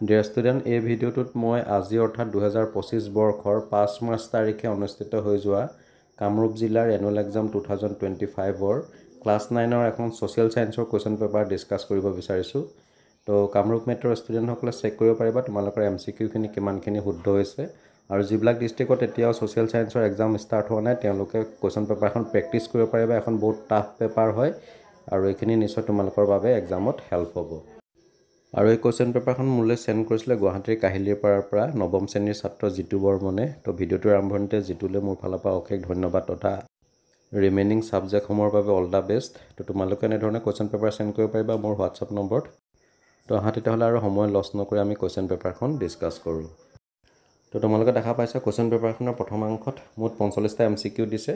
Dear student, এই ভিডিঅ'টোত মই আজি অৰ্থাৎ 2025 বৰ্ষৰ 5 মাৰ্চ তাৰিখে অনুষ্ঠিত হৈ যোৱা কামৰূপ জিলাৰ এনুৱেল এক্সাম 2025ৰ ক্লাছ 9ৰ এখন ছ'চিয়েল ছায়েন্সৰ কুৱেশ্যন পেপাৰ ডিছকাছ কৰিব বিচাৰিছোঁ। তো কামৰূপ মেট্ৰৰ ষ্টুডেণ্টসকলে চেক কৰিব পাৰিবা তোমালোকৰ MCQখিনি কিমানখিনি শুদ্ধ হৈছে, আৰু যিবিলাক ডিষ্ট্ৰিক্টত এতিয়াও ছ'চিয়েল ছায়েন্সৰ এক্সাম ষ্টাৰ্ট হোৱা নাই তেওঁলোকে কুৱেশ্যন পেপাৰখন প্ৰেক্টিছ কৰিব পাৰিবা। এখন বহুত টাফ পেপাৰ হয় আৰু এইখিনি নিশ্চয় তোমালোকৰ বাবে এক্সামত হেল্প হ'ব। আৰু এই কুৱেশ্যন পেপাৰখন মোলৈ চেণ্ড কৰিছিলে গুৱাহাটীৰ কাহিলীপাৰাৰ পৰা নৱম শ্ৰেণীৰ ছাত্ৰ জিতু বৰ্মনে। তো ভিডিঅ'টোৰ আৰম্ভণিতে জিতুলৈ মোৰ ফালৰ পৰা অশেষ ধন্যবাদ তথা ৰিমেইনিং ছাবজেক্টসমূহৰ বাবে অল দ্য বেষ্ট। তো তোমালোকে এনেধৰণে কুৱেশ্যন পেপাৰ চেণ্ড কৰিব পাৰিবা মোৰ হোৱাটছআপ নম্বৰত। তো আহা তেতিয়াহ'লে আৰু সময় লছ নকৰি আমি কুৱেশ্যন পেপাৰখন ডিছকাছ কৰোঁ। তো তোমালোকে দেখা পাইছা কুৱেশ্যন পেপাৰখনৰ প্ৰথম অংশত মুঠ 45টা MCQ দিছে।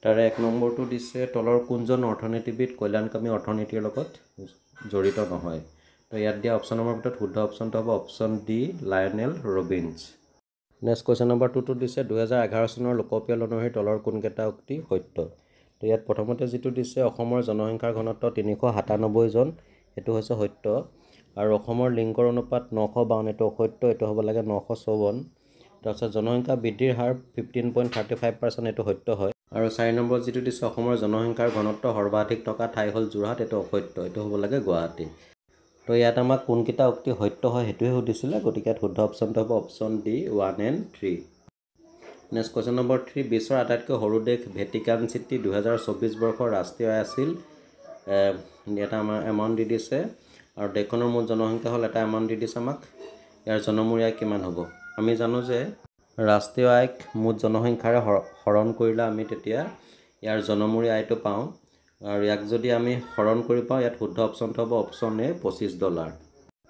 তাৰে 1 নম্বৰটো দিছে তলৰ কোনজন অৰ্থনীতিবিদ কল্যাণকামী অৰ্থনীতিৰ লগত জড়িত নহয়। তো ইয়াত দিয়া অপশ্যনৰ ভিতৰত শুদ্ধ অপশ্যনটো হ'ব option D, Lionel Robbins. Next question number 2টো দিছে 2011 চনৰ লোকপিয়ল অনুসৰি তলৰ কোনকেইটা উক্তি সত্য। তো ইয়াত প্ৰথমতে যিটো দিছে অসমৰ জনসংখ্যাৰ ঘনত্ব 397 জন, এইটো হৈছে সত্য। আৰু অসমৰ লিংগৰ অনুপাত 952, এইটো অসত্য, এইটো হ'ব লাগে 954। তাৰপিছত জনসংখ্যা বৃদ্ধিৰ হাৰ 15.35%, এইটো সত্য হয়। আৰু 4 নম্বৰ যিটো দিছে অসমৰ জনসংখ্যাৰ ঘনত্ব সৰ্বাধিক থকা ঠাই হ'ল যোৰহাট, এইটো অসত্য, এইটো হ'ব লাগে গুৱাহাটী। তো ইয়াত আমাক কোনকেইটা উক্তি সত্য হয় সেইটোৱে সুধিছিলে, গতিকে ইয়াত শুদ্ধ অপশ্যনটো হ'ব option D 1 and 3। Next question number 3, বিশ্বৰ আটাইতকৈ সৰু দেশ ভেটিকান চিটি 2024 বৰ্ষৰ ৰাষ্ট্ৰীয় আয় আছিল। এটা আমাৰ এমাউণ্ট দি দিছে, আৰু দেশখনৰ মুঠ জনসংখ্যা হ'ল এটা এমাউণ্ট দি দিছে আমাক। ইয়াৰ জনমূৰি আয় কিমান হ'ব? আমি জানো যে ৰাষ্ট্ৰীয় আয়ক মুঠ জনসংখ্যাৰে হৰণ কৰিলে আমি তেতিয়া ইয়াৰ জনমূৰি আয়টো পাওঁ, আৰু ইয়াক যদি আমি হৰণ কৰি পাওঁ ইয়াত শুদ্ধ অপশ্যনটো হ'ব অপশ্যন এ $25।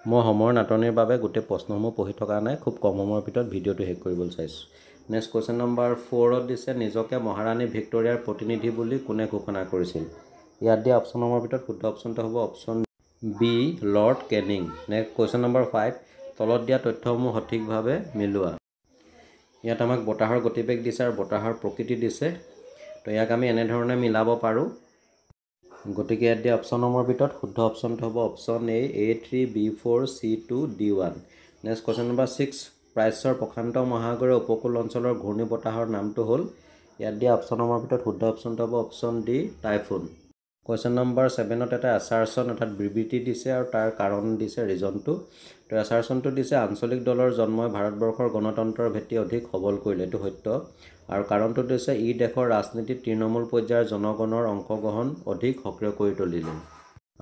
মই সময়ৰ নাটনিৰ বাবে গোটেই প্ৰশ্নসমূহ পঢ়ি থকা নাই, খুব কম সময়ৰ ভিতৰত ভিডিঅ'টো শেষ কৰিবলৈ চাইছোঁ। নেক্সট কুৱেশ্যন নম্বৰ 4ত দিছে নিজকে মহাৰাণী ভিক্টৰিয়াৰ প্ৰতিনিধি বুলি কোনে ঘোষণা কৰিছিল। ইয়াত দিয়া অপশ্যনসমূহৰ ভিতৰত শুদ্ধ অপশ্যনটো হ'ব option B, Lord Canning. Next question number 5, তলত দিয়া তথ্যসমূহ সঠিকভাৱে মিলোৱা। ইয়াত আমাক বতাহৰ গতিবেগ দিছে আৰু বতাহৰ প্ৰকৃতি দিছে। তো ইয়াক আমি এনেধৰণে মিলাব পাৰোঁ, গতিকে ইয়াত দিয়া অপশ্যনসমূহৰ ভিতৰত শুদ্ধ অপশ্যনটো হ'ব অপশ্যন এ, A3, B4, C2, D1। Next question number 6, প্ৰাচ্যৰ প্ৰশান্ত মহাসাগৰীয় উপকূল অঞ্চলৰ ঘূৰ্ণী বতাহৰ নামটো হ'ল। ইয়াত দিয়া অপশ্যনসমূহৰ ভিতৰত শুদ্ধ অপশ্যনটো হ'ব option D, typhoon. Question number 7ত এটা এছাৰচন অৰ্থাৎ বিবৃতি দিছে আৰু তাৰ কাৰণ দিছে ৰিজনটো। তো এছাৰচনটো দিছে আঞ্চলিক দলৰ জন্মই ভাৰতবৰ্ষৰ গণতন্ত্ৰৰ ভেটি অধিক সবল কৰিলে, এইটো সত্য। আৰু কাৰণটো দিছে ই দেশৰ ৰাজনীতিত তৃণমূল পৰ্যায়ৰ জনগণৰ অংশগ্ৰহণ অধিক সক্ৰিয় কৰি তুলিলে।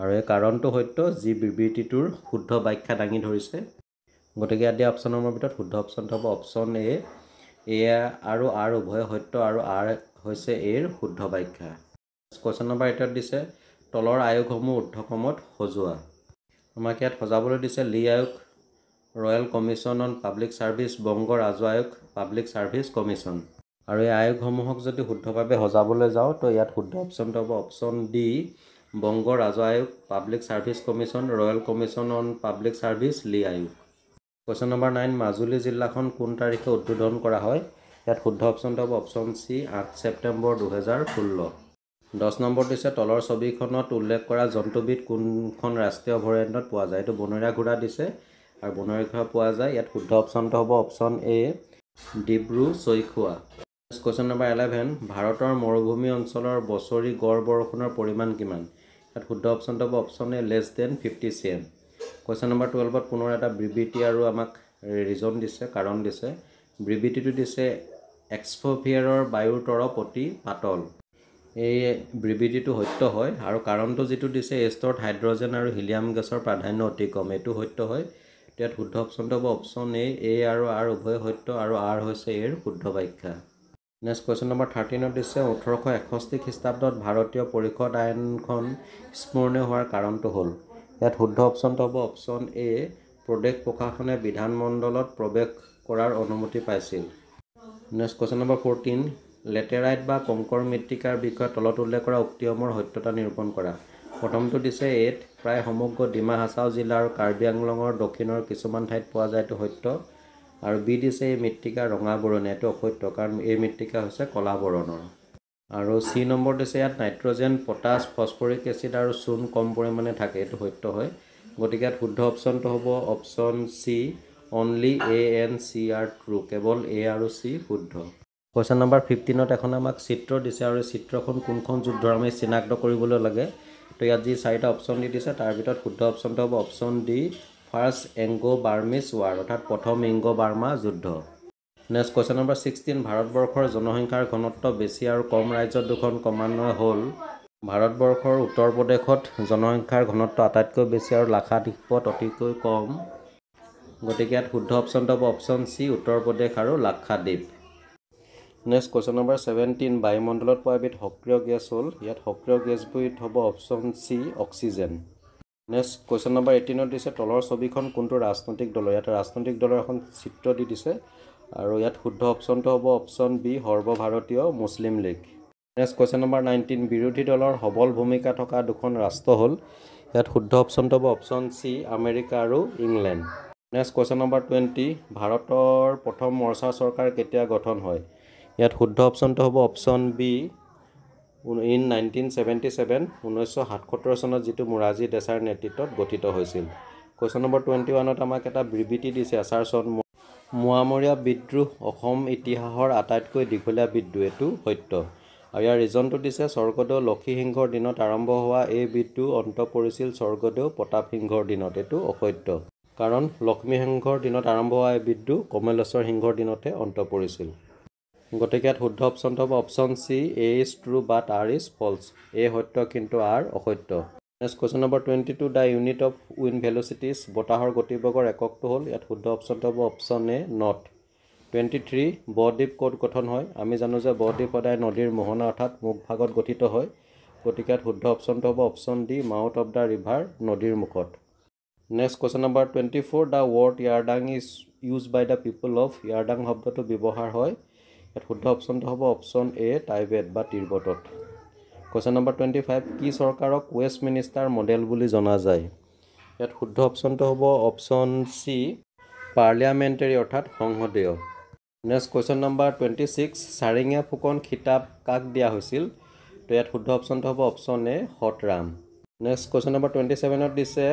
আৰু এই কাৰণটো সত্য, যি বিবৃতিটোৰ শুদ্ধ ব্যাখ্যা দাঙি ধৰিছে। গতিকে ইয়াত দিয়া অপশ্যনৰ ভিতৰত শুদ্ধ অপশ্যনটো হ'ব অপশ্যন এ, এ আৰু আৰ উভয় সত্য, আৰু আৰ হৈছে এৰ শুদ্ধ ব্যাখ্যা। কুৱেশ্যন নম্বৰ 8ত দিছে তলৰ আয়োগসমূহ ঊৰ্ধ্বক্ৰমত সজোৱা। আমাক ইয়াত সজাবলৈ দিছে লি আয়োগ, royal commission on public service, Banga ৰাজহ আয়োগ, পাব্লিক ছাৰ্ভিচ কমিশ্যন। আৰু এই আয়োগসমূহক যদি শুদ্ধভাৱে সজাবলৈ যাওঁ তো ইয়াত শুদ্ধ অপশ্যনটো হ'ব অপশ্যন ডি, বংগ ৰাজহ আয়োগ, public service commission, royal commission on public service, লি আয়োগ। কুৱেশ্যন নম্বৰ 9, মাজুলী জিলাখন কোন তাৰিখে উদ্বোধন কৰা হয়। ইয়াত শুদ্ধ অপশ্যনটো হ'ব অপশ্যন চি, 8 ছেপ্টেম্বৰ 2016। 10 নম্বৰ দিছে তলৰ ছবিখনত উল্লেখ কৰা জন্তুবিধ কোনখন ৰাষ্ট্ৰীয় অভয়াৰণ্যত পোৱা যায়। এইটো বনৰীয়া ঘোঁৰা দিছে, আৰু বনৰীয়া ঘোঁৰা পোৱা যায়। ইয়াত শুদ্ধ অপশ্যনটো হ'ব অপশ্যন এ, ডিব্ৰু-চৈখোৱা। কুৱেশ্যন নম্বৰ 11, ভাৰতৰ মৰুভূমি অঞ্চলৰ বছৰি গড় বৰষুণৰ পৰিমাণ কিমান। ইয়াত শুদ্ধ অপশ্যনটো হ'ব option A, <50 cm। Question number 12ত পুনৰ এটা বিবৃতি আৰু আমাক ৰিজন দিছে, কাৰণ দিছে। বিবৃতিটো দিছে এক্সফোভিয়েৰৰ বায়ুৰ তৰপ অতি পাতল। এই বিবৃতিটো সত্য হয়, আৰু কাৰণটো যিটো দিছে এই স্তৰত হাইড্ৰজেন আৰু হিলিয়াম গেছৰ প্ৰাধান্য অতি কম, এইটো সত্য হয়। ইয়াত শুদ্ধ অপশ্যনটো হ'ব অপশ্যন এ আৰু আৰ উভয় সত্য, আৰু আৰ হৈছে এৰ শুদ্ধ ব্যাখ্যা। নেক্সট কুৱেশ্যন নম্বৰ 13ত দিছে 1861 খ্ৰীষ্টাব্দত ভাৰতীয় পৰিষদ আইনখন স্মৰণীয় হোৱাৰ কাৰণটো হ'ল। ইয়াত শুদ্ধ অপশ্যনটো হ'ব অপশ্যন এ, প্ৰদেশ প্ৰশাসনে বিধানমণ্ডলত প্ৰৱেশ কৰাৰ অনুমতি পাইছিল। নেক্সট কুৱেশ্যন নম্বৰ 14, লেটেৰাইট বা কংকৰ মৃত্তিকাৰ বিষয়ে তলত উল্লেখ কৰা উক্তিসমূহৰ সত্যতা নিৰূপণ কৰা। প্ৰথমটো দিছে এত প্ৰায় সমগ্ৰ ডিমা হাছাও জিলা আৰু কাৰ্বি আংলঙৰ দক্ষিণৰ কিছুমান ঠাইত পোৱা যায়, এইটো সত্য। আৰু বি দিছে এই মৃত্তিকা ৰঙা বৰণীয়া, এইটো অসত্য, কাৰণ এই মৃত্তিকা হৈছে কলা বৰণৰ। আৰু চি নম্বৰ দিছে ইয়াত নাইট্ৰজেন, পটাছ, ফছফৰিক এচিড আৰু চূণ কম পৰিমাণে থাকে, এইটো সত্য হয়। গতিকে ইয়াত শুদ্ধ অপশ্যনটো হ'ব option C only A and C are true কেৱল এ আৰু চি শুদ্ধ কুৱেশ্যন নম্বৰ 15ত এখন আমাক চিত্ৰ দিছে আৰু চিত্ৰখন কোনখন যুদ্ধৰ আমি চিনাক্ত কৰিবলৈ লাগে তো ইয়াত যি চাৰিটা অপশ্যন দি দিছে তাৰ ভিতৰত শুদ্ধ অপশ্যনটো হ'ব option D first Anglo Burmese war অৰ্থাৎ প্ৰথম ইংগো বাৰ্মা যুদ্ধ নেক্সট কুৱেশ্যন নম্বৰ 16 ভাৰতবৰ্ষৰ জনসংখ্যাৰ ঘনত্ব বেছি আৰু কম ৰাজ্যত দুখন ক্ৰমান্বয়ে হ'ল ভাৰতবৰ্ষৰ উত্তৰ প্ৰদেশত জনসংখ্যাৰ ঘনত্ব আটাইতকৈ বেছি আৰু লাক্ষাদ্বীপত অতিকৈ কম গতিকে ইয়াত শুদ্ধ অপশ্যনটো হ'ব অপশ্যন চি উত্তৰ প্ৰদেশ আৰু লাক্ষাদ্বীপ নেক্সট কুৱেশ্যন নম্বৰ 17 বায়ুমণ্ডলত পোৱা এবিধ সক্ৰিয় গেছ হ'ল ইয়াত সক্ৰিয় গেছবিধ হ'ব option C oxygen next question number 18ত দিছে তলৰ ছবিখন কোনটো ৰাজনৈতিক দলৰ ইয়াত ৰাজনৈতিক দলৰ এখন চিত্ৰ দি দিছে আৰু ইয়াত শুদ্ধ অপশ্যনটো হ'ব অপশ্যন বি সৰ্বভাৰতীয় মুছলিম লীগ নেক্সট কুৱেশ্যন নম্বৰ 19 বিৰোধী দলৰ সবল ভূমিকা থকা দুখন ৰাষ্ট্ৰ হ'ল ইয়াত শুদ্ধ অপশ্যনটো হ'ব অপশ্যন চি আমেৰিকা আৰু ইংলেণ্ড নেক্সট কুৱেশ্যন নম্বৰ 20 ভাৰতৰ প্ৰথম মৰ্চা চৰকাৰ কেতিয়া গঠন হয় ইয়াত শুদ্ধ অপশ্যনটো হ'ব অপশ্যন বি ইন 1977 1977 চনত যিটো মোৰাৰজী দেশাইৰ নেতৃত্বত গঠিত হৈছিল কুৱেশ্যন নম্বৰ 21ত আমাক এটা বিবৃতি দিছে আছাৰ চন মোৱামৰীয়া বিদ্ৰোহ অসম ইতিহাসৰ আটাইতকৈ দীঘলীয়া বিদ্ৰোহ এইটো সত্য আৰু ইয়াৰ ৰিজনটো দিছে স্বৰ্গদেউ লক্ষীসিংহৰ দিনত আৰম্ভ হোৱা এই বিদ্ৰোহ অন্ত পৰিছিল স্বৰ্গদেউ প্ৰতাপ সিংহৰ দিনত এইটো অসত্য কাৰণ লক্ষ্মীসিংহৰ দিনত আৰম্ভ হোৱা এই বিদ্ৰোহ কমলেশ্বৰ সিংহৰ দিনতে অন্ত পৰিছিল গতিকে ইয়াত শুদ্ধ অপশ্যনটো হ'ব option C A is true but R is false A সত্য কিন্তু আৰ অসত্য next question number 22 the unit of wind velocities বতাহৰ গতিবেগৰ এককটো হ'ল ইয়াত শুদ্ধ অপশ্যনটো হ'ব অপশ্যন এ নট 23 বদ্বীপ ক'ত গঠন হয় আমি জানো যে বদ্বীপ সদায় নদীৰ মোহনা অৰ্থাৎ মুখভাগত গঠিত হয় গতিকে ইয়াত শুদ্ধ অপশ্যনটো হ'ব option D mouth of the river নদীৰ মুখত next question number 24 the word yardang is use by the people of yardang শব্দটো ব্যৱহাৰ হয় ইয়াত শুদ্ধ অপশ্যনটো হ'ব অপশ্যন এ টাইবেট বা তিব্বতত কুৱেশ্যন নম্বৰ 25 কি চৰকাৰক ৱেষ্ট মিনিষ্টাৰ মডেল বুলি জনা যায় ইয়াত শুদ্ধ অপশ্যনটো হ'ব অপশ্যন চি পাৰ্লিয়ামেণ্টাৰী অৰ্থাৎ সংসদীয় next question number 26 Charingia Phukan খিতাপ কাক দিয়া হৈছিল তো ইয়াত শুদ্ধ অপশ্যনটো হ'ব অপশ্যন এ সতৰাম নেক্সট কুৱেশ্যন নম্বৰ 27ত দিছে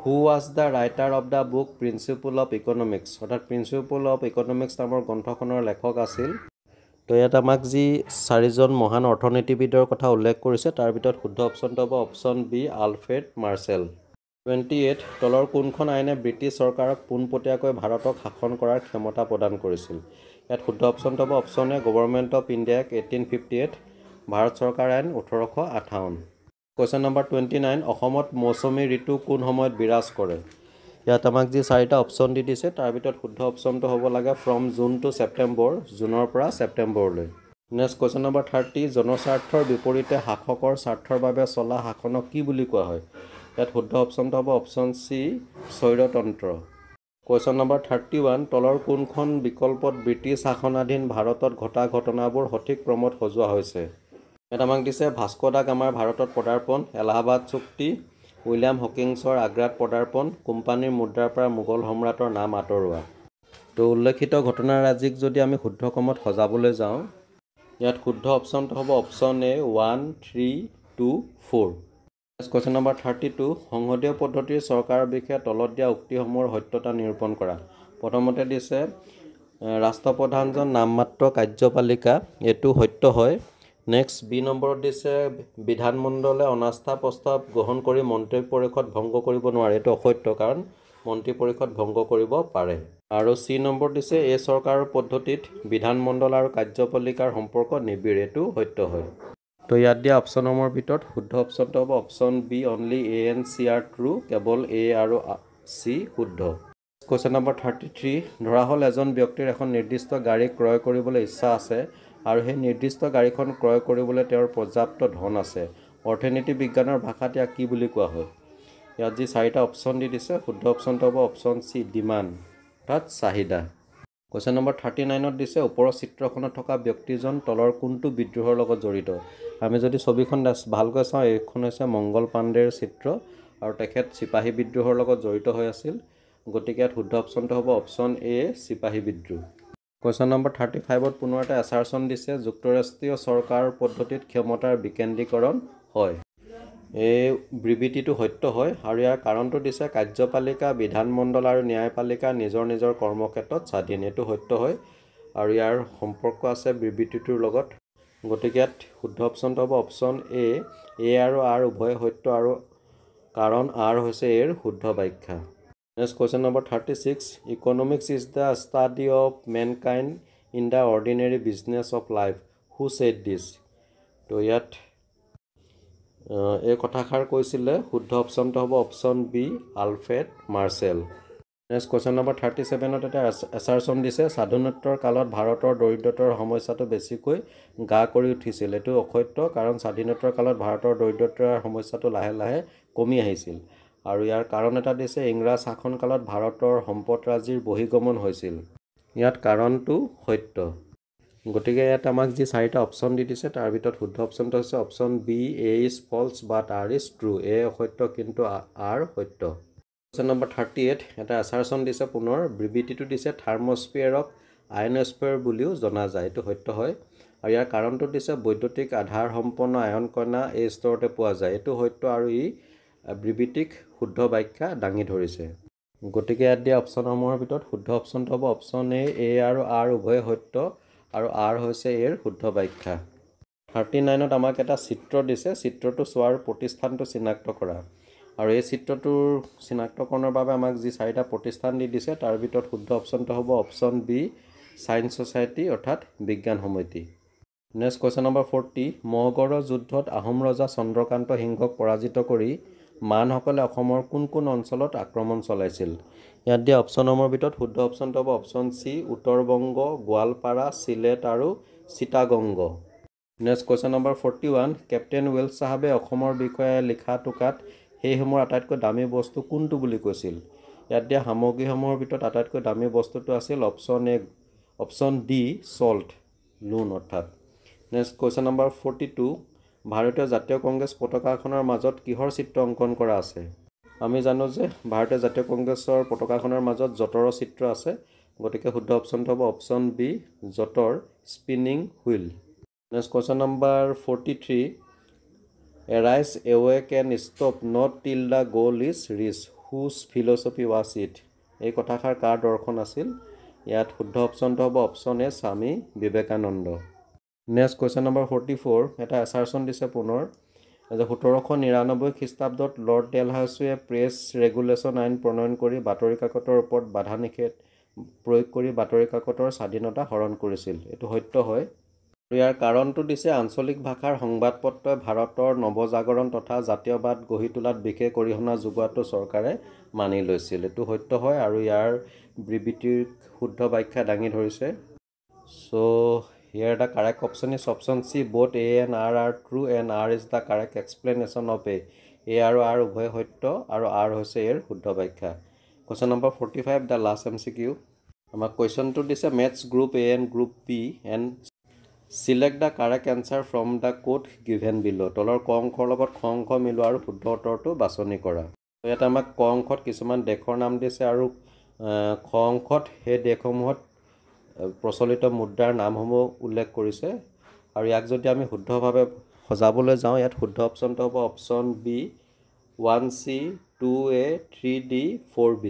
who was the writer of the book principle of economics অৰ্থাৎ প্ৰিন্সিপল অফ ইকনমিক্স নামৰ গ্ৰন্থখনৰ লেখক আছিল তো ইয়াত আমাক যি চাৰিজন মহান অৰ্থনীতিবিদৰ কথা উল্লেখ কৰিছে তাৰ ভিতৰত শুদ্ধ অপশ্যনটো হ'ব অপশ্যন বি আলফ্ৰেড মাৰ্চেল 28 তলৰ কোনখন আইনে ব্ৰিটিছ চৰকাৰক পোনপটীয়াকৈ ভাৰতক শাসন কৰাৰ ক্ষমতা প্ৰদান কৰিছিল ইয়াত শুদ্ধ অপশ্যনটো হ'ব option A government of India act 1858 Bharat চৰকাৰ আইন 1858 কুৱেশ্যন নম্বৰ 29 অসমত মৌচুমী ঋতু কোন সময়ত বিৰাজ কৰে ইয়াত আমাক যি চাৰিটা অপশ্যন দি দিছে তাৰ ভিতৰত শুদ্ধ অপশ্যনটো হ'ব লাগে ফ্ৰম জুন টু ছেপ্টেম্বৰ জুনৰ পৰা ছেপ্টেম্বৰলৈ নেক্সট কুৱেশ্যন নম্বৰ 30 জনস্বাৰ্থৰ বিপৰীতে শাসকৰ স্বাৰ্থৰ বাবে চলা শাসনক কি বুলি কোৱা হয় ইয়াত শুদ্ধ অপশ্যনটো হ'ব অপশ্যন চি স্বৈৰতন্ত্ৰ কুৱেশ্যন নম্বৰ 31 তলৰ কোনখন বিকল্পত ব্ৰিটিছ শাসনাধীন ভাৰতত ঘটা ঘটনাবোৰ সঠিক ক্ৰমত সজোৱা হৈছে ইয়াত আমাক দিছে ভাস্কো দা গামাৰ ভাৰতত পদাৰ্পণ এলাহাবাদ চুক্তি উইলিয়াম হকিংছৰ আগ্ৰাত পদাৰ্পণ কোম্পানীৰ মুদ্ৰাৰ পৰা মোগল সম্ৰাটৰ নাম আঁতৰোৱা তো উল্লেখিত ঘটনাৰাজিক যদি আমি শুদ্ধ ক্ৰমত সজাবলৈ যাওঁ ইয়াত শুদ্ধ অপশ্যনটো হ'ব অপশ্যন এ 1 3 2 4 কুৱেশ্যন নম্বৰ 32 সংসদীয় পদ্ধতিৰ চৰকাৰৰ বিষয়ে তলত দিয়া উক্তিসমূহৰ সত্যতা নিৰূপণ কৰা প্ৰথমতে দিছে ৰাষ্ট্ৰপ্ৰধানজন নামমাত্ৰ কাৰ্যপালিকা এইটো সত্য হয় নেক্সট বি নম্বৰত দিছে বিধানমণ্ডলে অনাস্থা প্ৰস্তাৱ গ্ৰহণ কৰি মন্ত্ৰী পৰিষদ ভংগ কৰিব নোৱাৰে এইটো অসত্য কাৰণ মন্ত্ৰী পৰিষদ ভংগ কৰিব পাৰে আৰু চি নম্বৰ দিছে এই চৰকাৰৰ পদ্ধতিত বিধানমণ্ডল আৰু কাৰ্যপালিকাৰ সম্পৰ্ক নিবিড় এইটো সত্য হয় তো ইয়াত দিয়া অপশ্যনসমূহৰ ভিতৰত শুদ্ধ অপশ্যনটো হ'ব option B only A and C are true কেৱল এ আৰু চি শুদ্ধ কুৱেশ্যন নম্বৰ 33 ধৰা হ'ল এজন ব্যক্তিৰ এখন নিৰ্দিষ্ট গাড়ী ক্ৰয় কৰিবলৈ ইচ্ছা আছে আৰু সেই নিৰ্দিষ্ট গাড়ীখন ক্ৰয় কৰিবলৈ তেওঁৰ পৰ্যাপ্ত ধন আছে অৰ্থনীতি বিজ্ঞানৰ ভাষাত ইয়াক কি বুলি কোৱা হয় ইয়াত যি চাৰিটা অপশ্যন দি দিছে শুদ্ধ অপশ্যনটো হ'ব অপশ্যন চি ডিমাণ্ড অৰ্থাৎ চাহিদা কুৱেশ্যন নম্বৰ 39ত দিছে ওপৰৰ চিত্ৰখনত থকা ব্যক্তিজন তলৰ কোনটো বিদ্ৰোহৰ লগত জড়িত আমি যদি ছবিখন ভালকৈ চাওঁ এইখন হৈছে মংগল পাণ্ডেৰ চিত্ৰ আৰু তেখেত চিপাহী বিদ্ৰোহৰ লগত জড়িত হৈ আছিল গতিকে ইয়াত শুদ্ধ অপশ্যনটো হ'ব অপশ্যন এ চিপাহী বিদ্ৰোহ কুৱেশ্যন নম্বৰ 35ত পুনৰ এটা এছাৰচন দিছে যুক্তৰাষ্ট্ৰীয় চৰকাৰ পদ্ধতিত ক্ষমতাৰ বিকেন্দ্ৰীকৰণ হয় এই বিবৃতিটো সত্য হয় আৰু ইয়াৰ কাৰণটো দিছে কাৰ্যপালিকা বিধানমণ্ডল আৰু ন্যায়পালিকা নিজৰ নিজৰ কৰ্মক্ষেত্ৰত স্বাধীন। এইটো সত্য হয় আৰু ইয়াৰ সম্পৰ্ক আছে বিবৃতিটোৰ লগত। গতিকে ইয়াত শুদ্ধ অপশ্যনটো হ'ব অপশ্যন এ আৰু আৰ উভয় সত্য আৰু কাৰণ আৰ হৈছে এৰ শুদ্ধ ব্যাখ্যা। Next question number 36 economics is the study of mankind in the ordinary business of life who said this. তো ইয়াত এই কথাষাৰ কৈছিলে শুদ্ধ অপশ্যনটো হ'ব option B Alfred Marshall. Next question number 37ত এটা এছাৰশ্যন দিছে স্বাধীনোত্তৰ কালত ভাৰতৰ দৰিদ্ৰতাৰ সমস্যাটো বেছিকৈ গা কৰি উঠিছিল। এইটো অসত্য কাৰণ স্বাধীনোত্তৰ কালত ভাৰতৰ দৰিদ্ৰতাৰ সমস্যাটো লাহে লাহে কমি আহিছিল আৰু ইয়াৰ কাৰণ এটা দিছে ইংৰাজ শাসনকালত ভাৰতৰ সম্পদৰাজিৰ বহিগমন হৈছিল। ইয়াত কাৰণটো সত্য। গতিকে ইয়াত আমাক যি 4টা অপশ্যন দি দিছে তাৰ ভিতৰত শুদ্ধ অপশ্যনটো হৈছে option B A is false but R is true. A অসত্য কিন্তু আৰ সত্য। কুৱেশ্যন নম্বৰ 38 এটা এছাৰশ্যন দিছে পুনৰ বিবৃতিটো দিছে থাৰ্মস্ফিয়াৰক আয়নস্ফিয়াৰ বুলিও জনা যায়। এইটো সত্য হয় আৰু ইয়াৰ কাৰণটো দিছে বৈদ্যুতিক আধাৰ সম্পন্ন আয়ন কণা এই স্তৰতে পোৱা যায়। এইটো সত্য আৰু ই বিবৃতিক শুদ্ধ ব্যাখ্যা দাঙি ধৰিছে। গতিকে ইয়াত দিয়া অপশ্যনসমূহৰ ভিতৰত শুদ্ধ অপশ্যনটো হ'ব অপশ্যন এ আৰু আৰ উভয় সত্য আৰু আৰ হৈছে এৰ শুদ্ধ ব্যাখ্যা। 39ত আমাক এটা চিত্ৰ দিছে, চিত্ৰটো চোৱাৰ প্ৰতিষ্ঠানটো চিনাক্ত কৰা আৰু এই চিত্ৰটোৰ চিনাক্তকৰণৰ বাবে আমাক যি 4টা প্ৰতিষ্ঠান দি দিছে তাৰ ভিতৰত শুদ্ধ অপশ্যনটো হ'ব অপশ্যন বি ছায়েন্স ছ'চাইটি অৰ্থাৎ বিজ্ঞান সমিতি। নেক্সট কুৱেশ্যন নম্বৰ 40 মহগড়ৰ যুদ্ধত আহোম ৰজা চন্দ্ৰকান্ত সিংহক পৰাজিত কৰি মানসকলে অসমৰ কোন কোন অঞ্চলত আক্ৰমণ চলাইছিল। ইয়াত দিয়া অপশ্যনসমূহৰ ভিতৰত শুদ্ধ অপশ্যনটো হ'ব অপশ্যন চি উত্তৰ-বংগ, গোৱালপাৰা, চিলেট আৰু Chittagong. Next question number 41 captain Welsh চাহাবে অসমৰ বিষয়ে লিখা টোকাত সেই সময়ৰ আটাইতকৈ দামী বস্তু কোনটো বুলি কৈছিল। ইয়াত দিয়া সামগ্ৰীসমূহৰ ভিতৰত আটাইতকৈ দামী বস্তুটো আছিল অপশ্যন ডি চল্ট লোন অৰ্থাৎ। নেক্সট কুৱেশ্যন নম্বৰ 42 ভাৰতীয় জাতীয় কংগ্ৰেছ পতাকাখনৰ মাজত কিহৰ চিত্ৰ অংকন কৰা আছে। আমি জানো যে ভাৰতীয় জাতীয় কংগ্ৰেছৰ পতাকাখনৰ মাজত জটৰৰ চিত্ৰ আছে। গতিকে শুদ্ধ অপশ্যনটো হ'ব অপশ্যন বি জটৰ spinning wheel. Next question number 43 arise away can stop not till the goal is reach whose philosophy was it. এই কথাষাৰ কাৰ দৰ্শন আছিল। ইয়াত শুদ্ধ অপশ্যনটো হ'ব অপশ্যন এ Swami Vivekananda. Next question number 44 এটা এছাৰশ্যন দিছে পুনৰ যে 1799 খ্ৰীষ্টাব্দত লৰ্ড ডেলহাউছীয়ে প্ৰেছ ৰেগুলেশ্যন আইন প্ৰণয়ন কৰি বাতৰি কাকতৰ ওপৰত বাধা নিষেধ প্ৰয়োগ কৰি বাতৰি কাকতৰ স্বাধীনতা হৰণ কৰিছিল। এইটো সত্য হয় আৰু ইয়াৰ কাৰণটো দিছে আঞ্চলিক ভাষাৰ সংবাদপত্ৰই ভাৰতৰ নৱজাগৰণ তথা জাতীয়বাদ গঢ়ি তোলাত বিশেষ অৰিহণা যোগোৱাটো চৰকাৰে মানি লৈছিল। এইটো সত্য হয় আৰু ইয়াৰ বিবৃতিৰ শুদ্ধ ব্যাখ্যা দাঙি ধৰিছে। চ' here the correct option is option C both A and R are true and R is the correct explanation of A. A আৰু R উভয় সত্য আৰু R হৈছে এৰ শুদ্ধ ব্যাখ্যা। Question number 45 the last MCQ আমাক কুৱেশ্যনটো দিছে maths group A and group B and select the correct answer from the code given below. তলৰ ক অংশৰ লগত খ অংশ মিলোৱা আৰু শুদ্ধ উত্তৰটো বাছনি কৰা। ইয়াত আমাক ক অংশত কিছুমান দেশৰ নাম দিছে আৰু খ অংশত সেই দেশসমূহত প্ৰচলিত মুদ্ৰাৰ নামসমূহ উল্লেখ কৰিছে আৰু ইয়াক যদি আমি শুদ্ধভাৱে সজাবলৈ যাওঁ ইয়াত শুদ্ধ অপশ্যনটো হ'ব option B 1C 2A 3D 4B।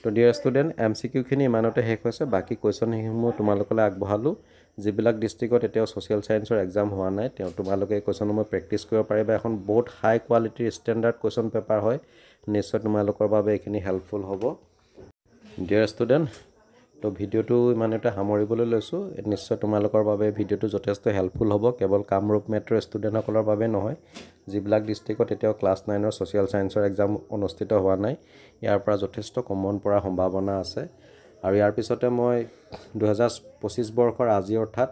তো ডিয়াৰ ষ্টুডেণ্ট MCQখিনি ইমানতে শেষ হৈছে। বাকী কুৱেশ্যনসমূহ তোমালোকলৈ আগবঢ়ালোঁ। যিবিলাক ডিষ্ট্ৰিক্টত এতিয়াও ছ'চিয়েল ছায়েন্সৰ এক্সাম হোৱা নাই তোমালোকে এই কুৱেশ্যনসমূহ প্ৰেক্টিছ কৰিব পাৰিবা। এখন বহুত হাই কোৱালিটিৰ ষ্টেণ্ডাৰ্ড কুৱেশ্যন পেপাৰ হয়। নিশ্চয় তোমালোকৰ বাবে এইখিনি হেল্পফুল হ'ব। ডিয়াৰ ষ্টুডেণ্ট তো ভিডিঅ'টো ইমানতে সামৰিবলৈ লৈছোঁ। নিশ্চয় তোমালোকৰ বাবে ভিডিঅ'টো যথেষ্ট হেল্পফুল হ'ব। কেৱল কামৰূপ মেট্ৰ' ষ্টুডেণ্টসকলৰ বাবে নহয়, যিবিলাক ডিষ্ট্ৰিক্টত এতিয়াও ক্লাছ 9ৰ ছ'চিয়েল ছায়েন্সৰ এক্সাম অনুষ্ঠিত হোৱা নাই ইয়াৰ পৰা যথেষ্ট কমন পৰাৰ সম্ভাৱনা আছে। আৰু ইয়াৰ পিছতে মই 2025 বৰ্ষৰ আজি অৰ্থাৎ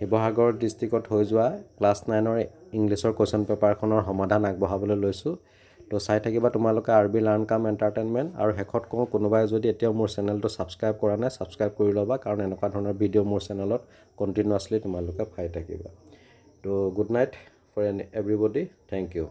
শিৱসাগৰ ডিষ্ট্ৰিক্টত হৈ যোৱা ক্লাছ 9ৰ ইংলিছৰ কুৱেশ্যন পেপাৰখনৰ সমাধান আগবঢ়াবলৈ লৈছোঁ। তো চাই থাকিবা তোমালোকে RB লাৰ্ণ কাম এণ্টাৰটেইনমেণ্ট। আৰু শেষত কওঁ কোনোবাই যদি এতিয়াও মোৰ চেনেলটো ছাবস্ক্ৰাইব কৰা নাই ছাবস্ক্ৰাইব কৰি ল'বা, কাৰণ এনেকুৱা ধৰণৰ ভিডিঅ' মোৰ চেনেলত কণ্টিনিউৱাছলি তোমালোকে পাই থাকিবা। তো good night for everybody. Thank U.